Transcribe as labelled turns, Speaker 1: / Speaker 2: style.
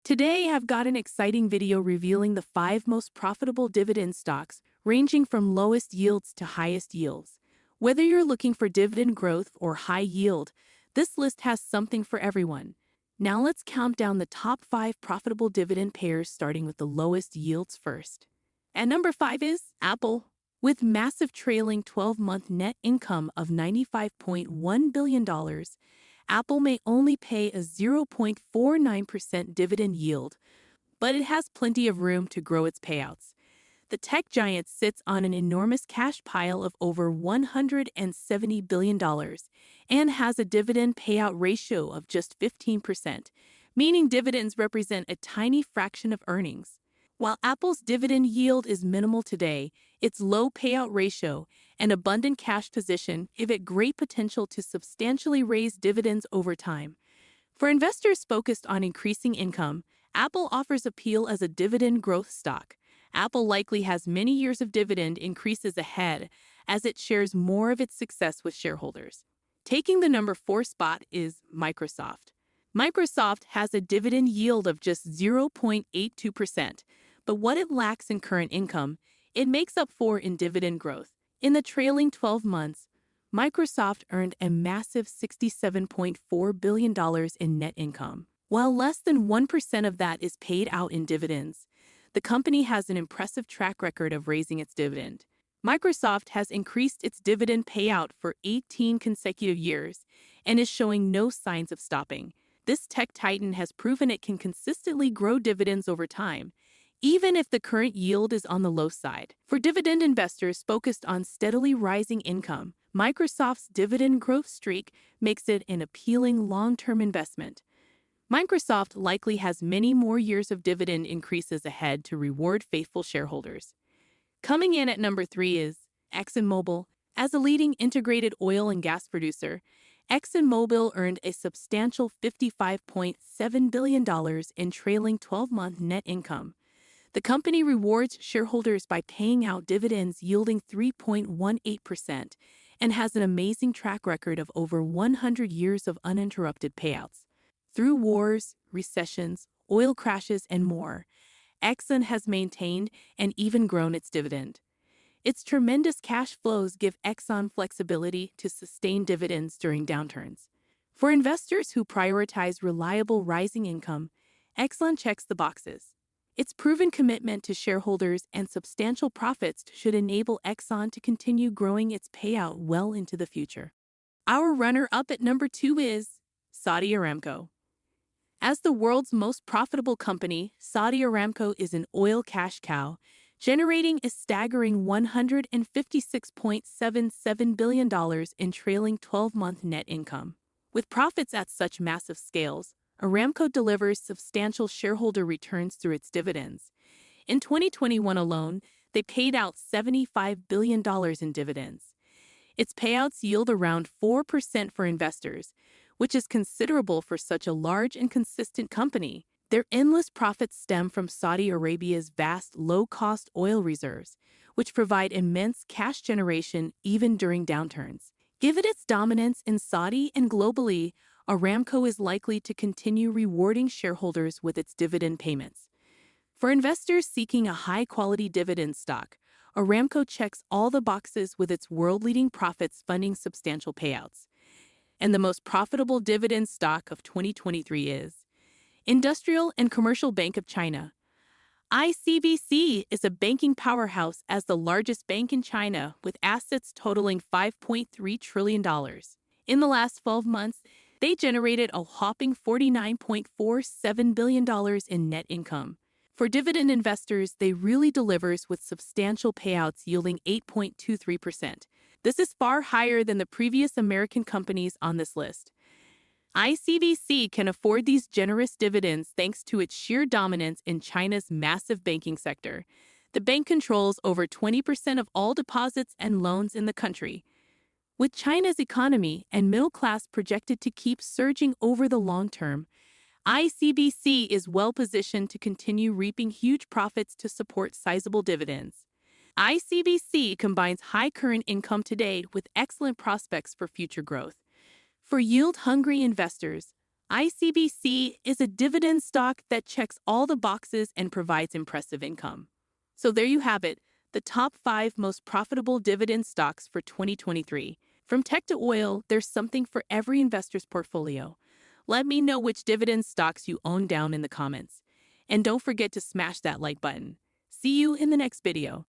Speaker 1: Today, I've got an exciting video revealing the 5 most profitable dividend stocks, ranging from lowest yields to highest yields. Whether you're looking for dividend growth or high yield, this list has something for everyone. Now let's count down the top 5 profitable dividend payers, starting with the lowest yields first. At number 5 is Apple. With massive trailing 12-month net income of $95.1 billion, Apple may only pay a 0.49% dividend yield, but it has plenty of room to grow its payouts. The tech giant sits on an enormous cash pile of over $170 billion and has a dividend payout ratio of just 15%, meaning dividends represent a tiny fraction of earnings. While Apple's dividend yield is minimal today, its low payout ratio and abundant cash position give it great potential to substantially raise dividends over time. For investors focused on increasing income, Apple offers appeal as a dividend growth stock. Apple likely has many years of dividend increases ahead as it shares more of its success with shareholders. Taking the number 4 spot is Microsoft. Microsoft has a dividend yield of just 0.82%, but what it lacks in current income, it makes up for in dividend growth. In the trailing 12 months, Microsoft earned a massive $67.4 billion in net income. While less than 1% of that is paid out in dividends, the company has an impressive track record of raising its dividend. Microsoft has increased its dividend payout for 18 consecutive years and is showing no signs of stopping. This tech titan has proven it can consistently grow dividends over time, even if the current yield is on the low side. For dividend investors focused on steadily rising income, Microsoft's dividend growth streak makes it an appealing long-term investment. Microsoft likely has many more years of dividend increases ahead to reward faithful shareholders. Coming in at number 3 is Exxon Mobil. As a leading integrated oil and gas producer, Exxon Mobil earned a substantial $55.7 billion in trailing 12-month net income. The company rewards shareholders by paying out dividends yielding 3.18% and has an amazing track record of over 100 years of uninterrupted payouts. Through wars, recessions, oil crashes, and more, Exxon has maintained and even grown its dividend. Its tremendous cash flows give Exxon flexibility to sustain dividends during downturns. For investors who prioritize reliable rising income, Exxon checks the boxes. Its proven commitment to shareholders and substantial profits should enable Exxon to continue growing its payout well into the future. Our runner-up at number 2 is Saudi Aramco. As the world's most profitable company, Saudi Aramco is an oil cash cow, generating a staggering $156.77 billion in trailing 12-month net income. With profits at such massive scales, Aramco delivers substantial shareholder returns through its dividends. In 2021 alone, they paid out $75 billion in dividends. Its payouts yield around 4% for investors, which is considerable for such a large and consistent company. Their endless profits stem from Saudi Arabia's vast low-cost oil reserves, which provide immense cash generation even during downturns. Given its dominance in Saudi and globally, Aramco is likely to continue rewarding shareholders with its dividend payments. For investors seeking a high-quality dividend stock, Aramco checks all the boxes with its world-leading profits funding substantial payouts. And the most profitable dividend stock of 2023 is Industrial and Commercial Bank of China. ICBC is a banking powerhouse as the largest bank in China, with assets totaling $5.3 trillion. In the last 12 months, they generated a whopping $49.47 billion in net income. For dividend investors, they really delivers with substantial payouts yielding 8.23%. This is far higher than the previous American companies on this list. ICBC can afford these generous dividends thanks to its sheer dominance in China's massive banking sector. The bank controls over 20% of all deposits and loans in the country. With China's economy and middle class projected to keep surging over the long term, ICBC is well positioned to continue reaping huge profits to support sizable dividends. ICBC combines high current income today with excellent prospects for future growth. For yield-hungry investors, ICBC is a dividend stock that checks all the boxes and provides impressive income. So there you have it, the top 5 most profitable dividend stocks for 2023. From tech to oil, there's something for every investor's portfolio. Let me know which dividend stocks you own down in the comments. And don't forget to smash that like button. See you in the next video.